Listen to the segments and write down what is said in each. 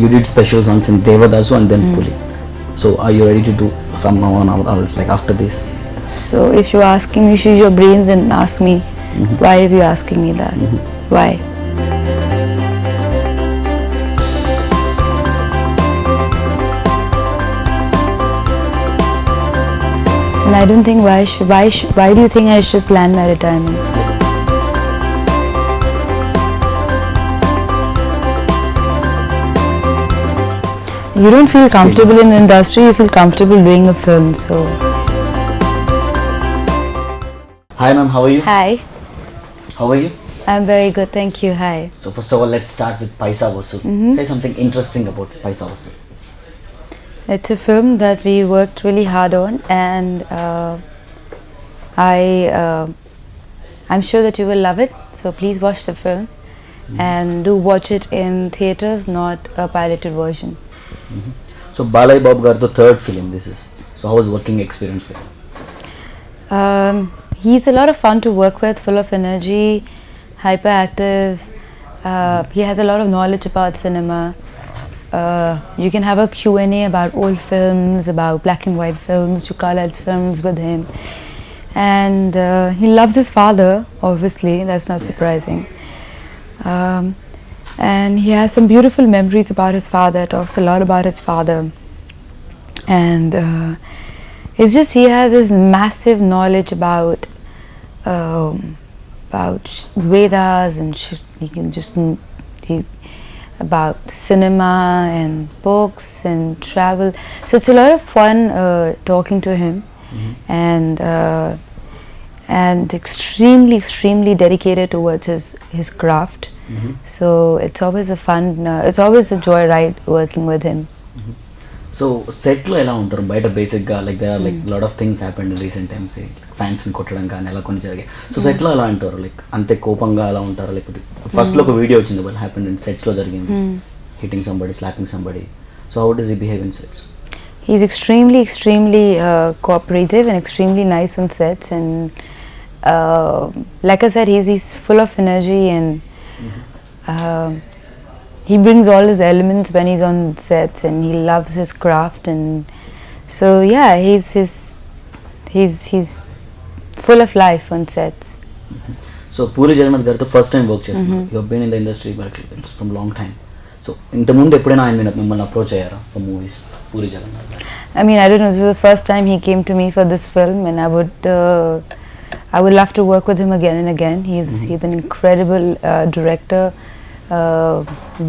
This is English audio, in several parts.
you did special songs in Devadasu and then Puli. So are you ready to do from now on or else like after this? So if you're asking me, use your brains and ask me, why are you asking me that? Why? And I don't think why do you think I should plan my retirement? You don't feel comfortable in the industry, you feel comfortable doing a film, so. Hi ma'am, how are you? Hi, How are you? I'm very good, thank you, hi. So first of all, let's start with Paisa Vasool. Say something interesting about Paisa Vasool. It's a film that we worked really hard on, and I'm sure that you will love it, so please watch the film and do watch it in theatres, not a pirated version. So Balai Babu Gar's third film this is. So how was working experience with him? He's a lot of fun to work with, full of energy, hyperactive. He has a lot of knowledge about cinema. You can have a Q&A about old films, about black and white films, to colored films with him. And he loves his father, obviously, that's not surprising. And he has some beautiful memories about his father, talks a lot about his father. And it's just he has this massive knowledge about Vedas and he can just about cinema and books and travel. So it's a lot of fun talking to him, and extremely dedicated towards his craft. So it's always a fun, it's always a joyride working with him. So set lo ela untaru baita basic ga like there are like lot of things happened in recent times fans ni kottadam gaani ela konni jarige. So set lo ela antaru like ante kopanga ala untaru like first lo oka video ochindi what happened in sets lo jarigindi hitting somebody, slapping somebody. So how does he behave in sets? He's extremely cooperative and extremely nice on sets, and like I said, he's full of energy, and he brings all his elements when he's on sets, and he loves his craft, and so yeah, he's full of life on sets. So Puri Jagannath gartho first time work chestunnadu. You have been in the industry from long time. So inta mundu eppudaina ayana mimmalni approach ayyara for movies Puri Jagannath? I mean, I don't know, this is the first time he came to me for this film, and I would love to work with him again and again. He's an incredible director,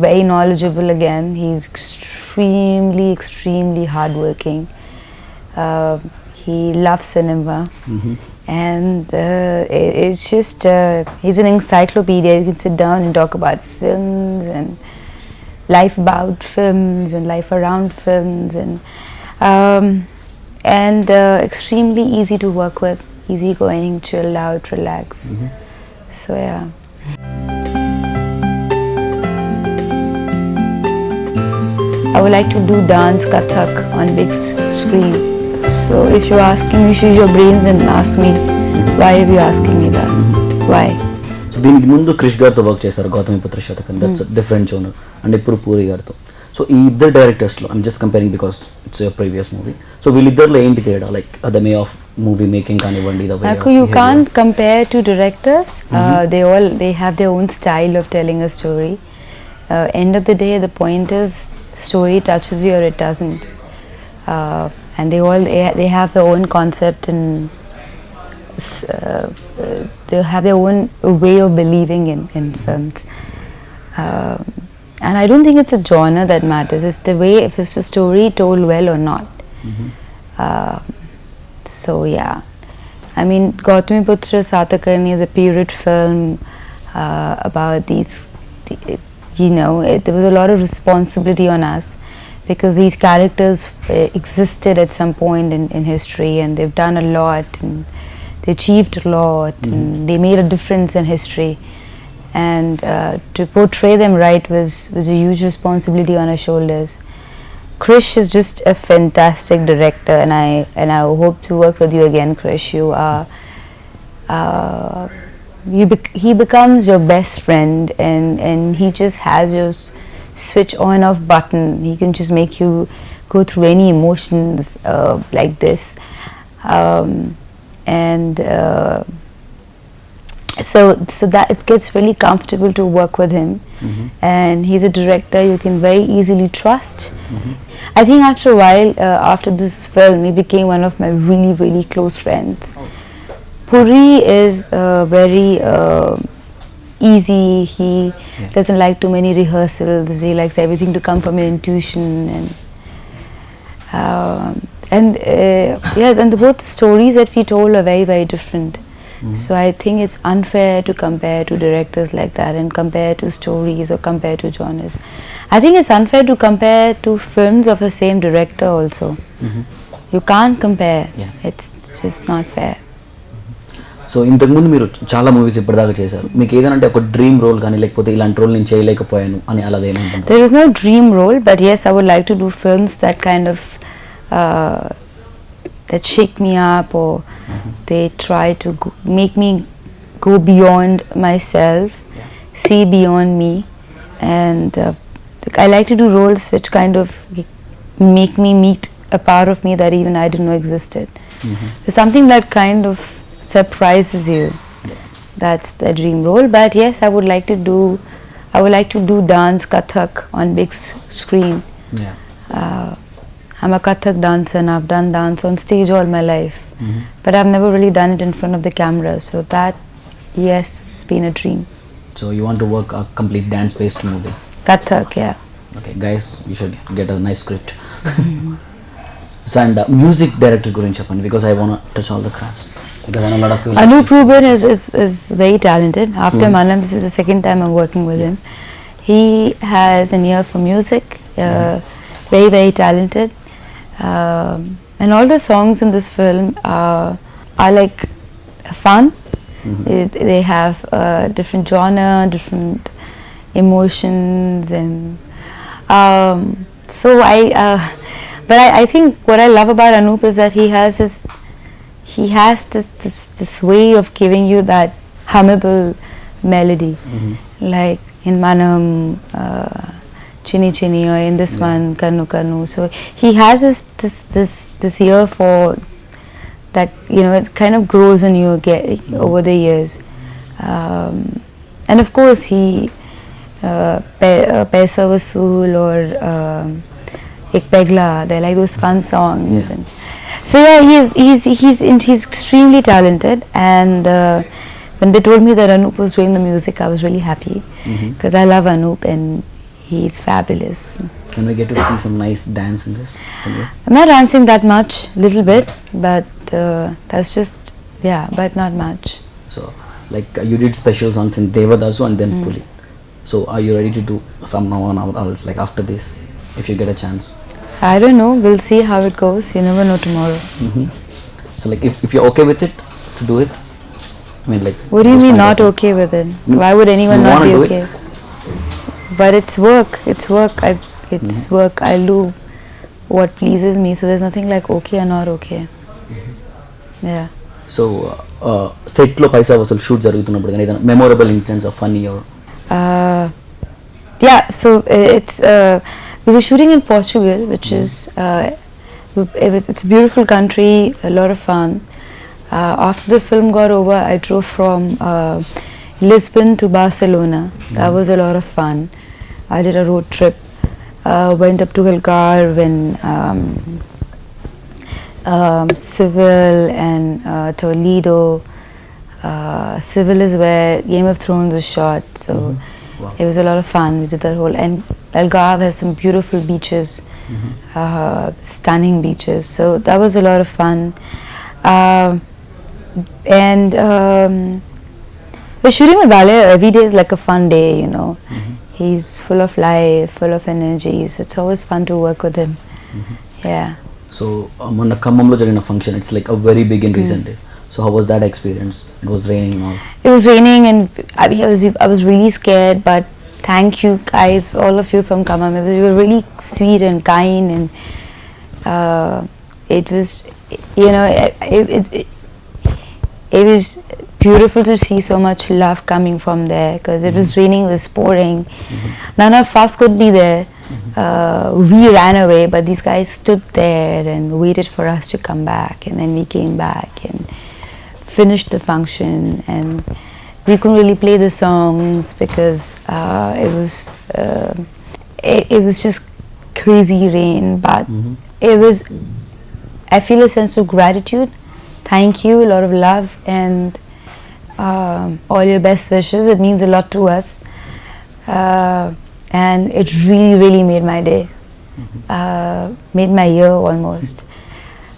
very knowledgeable again. He's extremely hardworking. He loves cinema, and it's just he's an encyclopedia. You can sit down and talk about films and life about films and life around films, and extremely easy to work with, easygoing, chilled out, relaxed. So yeah. I would like to do dance Kathak on big screen. So if you're asking me, use your brains and ask me, why are you asking me that? Why? So దీనికి ముందు క్రిష్ గారితో work చేశారు గౌతమిపుత్ర శతకం, that's different genre, and ఇప్పుడు పూరి గారితో. So ఈ ఇద్దరు డైరెక్టర్స్లో I'm just comparing because it's your previous movie. So వీళ్ళిద్దరిలో ఏంటి తేడా, like the way of movie making కానివ్వండి, the way of you can't compare two directors. They have their own style of telling a story. End of the day, the point is story touches you or it doesn't, and they have their own concept, and they have their own way of believing in films, and I don't think it's a genre that matters. It's the way, if it's a story told well or not. So yeah, I mean, Gautamiputra Satakarni is a period film about these. There was a lot of responsibility on us, because these characters existed at some point in history, and they've done a lot, and they achieved a lot, and they made a difference in history, and to portray them right was a huge responsibility on our shoulders. Krish is just a fantastic director, and I hope to work with you again, Krish. You are he becomes your best friend, and he just has switch on off button. He can just make you go through any emotions like this, and so that it gets really comfortable to work with him. And he's a director you can very easily trust. I think after a while, after this film, he became one of my really, really close friends. Puri is very easy. He doesn't like too many rehearsals. He likes everything to come from your intuition, and both the stories that we told are very, very different. So I think it's unfair to compare to directors like that and compare to stories or compare to genres. I think it's unfair to compare to films of the same director also. You can't compare. It's just not fair. So ఇంతకుముందు మీరు చాలా movies ఇప్పటిదాకా చేశారు. మీకు ఏదైనా ఒక dream role కానీ లేకపోతే ఇలాంటి రోల్ నేను చేయలేకపోయాను అని అలా ఏమంటారు? There is no dream role, but yes, I would like to do films that kind of that shake me up, or they try to make me go beyond myself, see beyond me, and I like to do roles which kind of make me meet a part of me that even I didn't know existed. There's something that kind of surprises you. That's the dream role. But yes, I would like to do dance, Kathak on big screen. I'm a Kathak dancer and I've done dance on stage all my life, but I've never really done it in front of the camera. So that, yes, it's been a dream. So you want to work a complete dance-based movie? Kathak, yeah. Okay, guys, you should get a nice script. So and music director gurinchi cheppandi, because I want to touch all the crafts. Because I know a lot of people. Anup Rubin is very talented. After Manam, this is the second time I'm working with him. He has an ear for music. Very, very talented. And all the songs in this film are like fun. They have different genre, different emotions, and so I think what I love about Anup is that he has this way of giving you that hummable melody, like in Manam, Chini Chini, or in this one, Kanu Kanu. So he has this ear for that, you know, it kind of grows on you over the years. And of course he Paisa Vasool or Ek Pegla, they're like those fun songs. And so yeah, he's extremely talented, and when they told me that Anup was doing the music, I was really happy, because I love Anup and he's fabulous. Can we get to see some nice dance in this? I'm not dancing that much, little bit, but that's just, but not much. So like you did special songs in Devadasu and then Puli. So are you ready to do from now on or else, like after this, if you get a chance? I don't know, we'll see how it goes. You never know tomorrow. So like if you're okay with it to do it, I mean, like, what do you mean not okay with it? Why would anyone not be okay? But it's work. It's work. I'll do what pleases me. So there's nothing like okay or not okay. Yeah. So set lo Paisa Vasool shoot jarugutunnappudu gaani edana memorable incidents or funny or so it's we were shooting in Portugal, which is it's a beautiful country, a lot of fun. After the film got over, I drove from Lisbon to Barcelona. That was a lot of fun. I did a road trip, went up to Algarve and Seville and Toledo. Seville is where Game of Thrones was shot, so it was a lot of fun. We did that whole, and Algarve has some beautiful beaches, stunning beaches, so that was a lot of fun. And we're shooting with Vale. Every day is like a fun day, you know. He's full of life, full of energy, so it's always fun to work with him. Yeah. So monna Khammamlo jarigina function, it's like a very big in recent days. So how was that experience? It was raining and all. It was raining, and I was really scared, but thank you guys, all of you from Khammam. You were really sweet and kind, and it was, you know, it was beautiful to see so much love coming from there, because it was raining, it was pouring. None of us could be there. We ran away, but these guys stood there and waited for us to come back, and then we came back and finished the function. And we couldn't really play the songs because it was just crazy rain, but it was, I feel a sense of gratitude. Thank you, a lot of love, and all your best wishes. It means a lot to us, and it really made my day, made my year almost,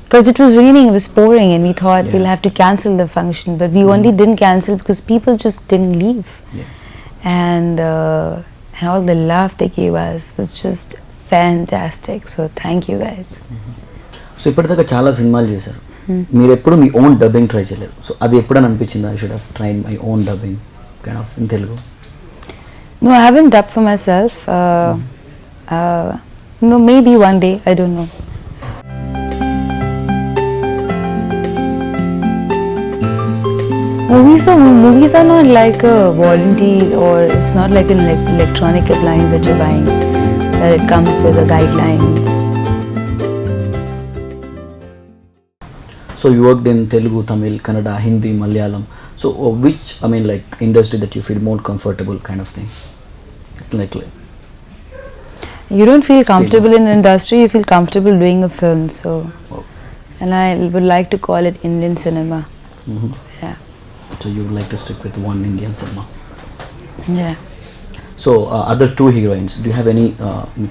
because it was raining, it was pouring, and we thought we'll have to cancel the function, but we only didn't cancel because people just didn't leave. And all the love they gave us was just fantastic. So thank you guys. So ఇప్పటిదాకా చాలా సినిమాలు చేశారు, మీరు ఎప్పుడు మీ own dubbing try చేయలేరు. So అది ఎప్పుడని అనిపించింది, I should have tried my own dubbing kind of in Telugu? No, I haven't dubbed for myself. No, maybe one day, I don't know. Movies are not like a warranty, or it's not like an electronic appliance that you're buying, that it comes with the guidelines. So you worked in Telugu, Tamil, Kannada, Hindi, Malayalam. So which, I mean, like industry that you feel more comfortable kind of thing? Like You don't feel comfortable in industry, you feel comfortable doing a film. So, and I would like to call it Indian cinema. Yeah. So you would like to stick with one Indian cinema? Yeah. So other two heroines, do you have any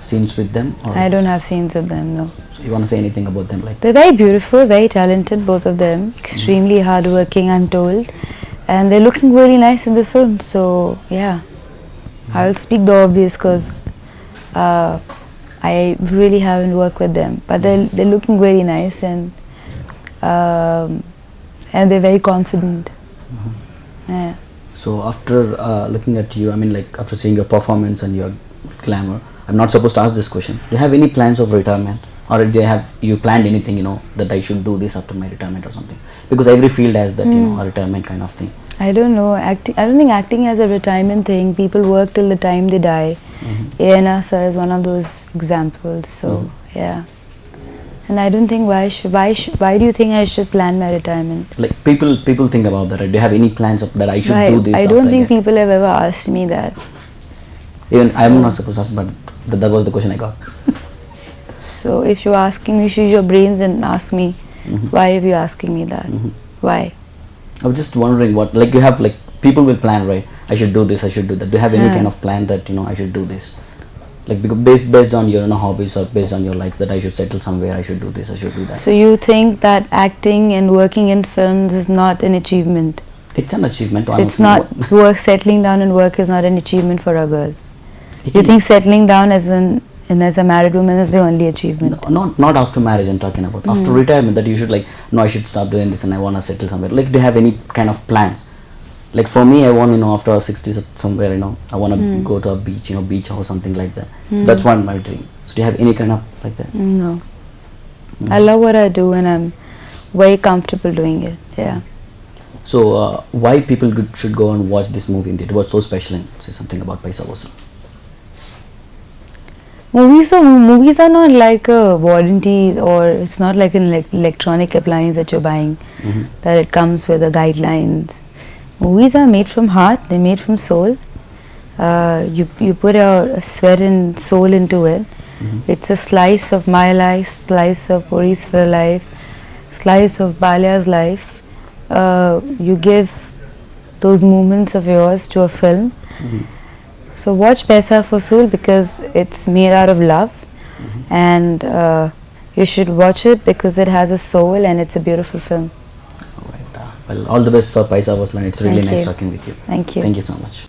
scenes with them? Or I don't have scenes with them, no. So you want to say anything about them? Like They're very beautiful, very talented, both of them. Extremely hardworking, I'm told. And they're looking really nice in the film, so yeah. I'll speak the obvious because I really haven't worked with them. But they're looking very nice, and they're very confident. Yeah. So after looking at you, I mean, like after seeing your performance and your glamour, I'm not supposed to ask this question. Do you have any plans of retirement, or do you planned anything, you know, that I should do this after my retirement or something? Because every field has that, you know, a retirement kind of thing. I don't know. I don't think acting is a retirement thing. People work till the time they die. A&R sir is one of those examples. So yeah. And I don't think why do you think I should plan my retirement? Like people think about that, right? Do you have any plans of that I should do this? I don't think people have ever asked me that. Even so, I'm not supposed to ask, but that was the question I got. So if you're asking me, use your brains and ask me, why are you asking me that? Why? I was just wondering what, like you have, like people will plan, right? I should do this, I should do that. Do you have any kind of plan that, you know, I should do this? Like because based on your, you know, hobbies, or based on your likes, that I should settle somewhere, I should do this, I should do that. So you think that acting and working in films is not an achievement? It's an achievement. So it's not work. Settling down and work is not an achievement for a girl. It you is. think settling down as a married woman is the only achievement? No, not after marriage I'm talking about. After retirement, that you should like, no, I should stop doing this and I want to settle somewhere. Like, do you have any kind of plans? Like for me, I want, you know, after 60s somewhere, you know, I want to go to a beach, you know, beach house, something like that. So that's one my dream. So do you have any kind of like that? No. I love what I do, and I'm very comfortable doing it. Yeah. So why people should go and watch this movie? It was so special, and say something about Paisa Vasool. Movies are not like a warranty, or it's not like an electronic appliance that you're buying, that it comes with the guidelines. Movies are made from heart, they're made from soul. You put your sweat and soul into it. It's a slice of my life, slice of Puri's life, slice of Balya's life. You give those moments of yours to a film. So watch Paisa Vasool because it's made out of love, and you should watch it because it has a soul and it's a beautiful film. Alright, well, all the best for Paisa Vasool, and it's really nice talking with you. Thank you. Thank you so much.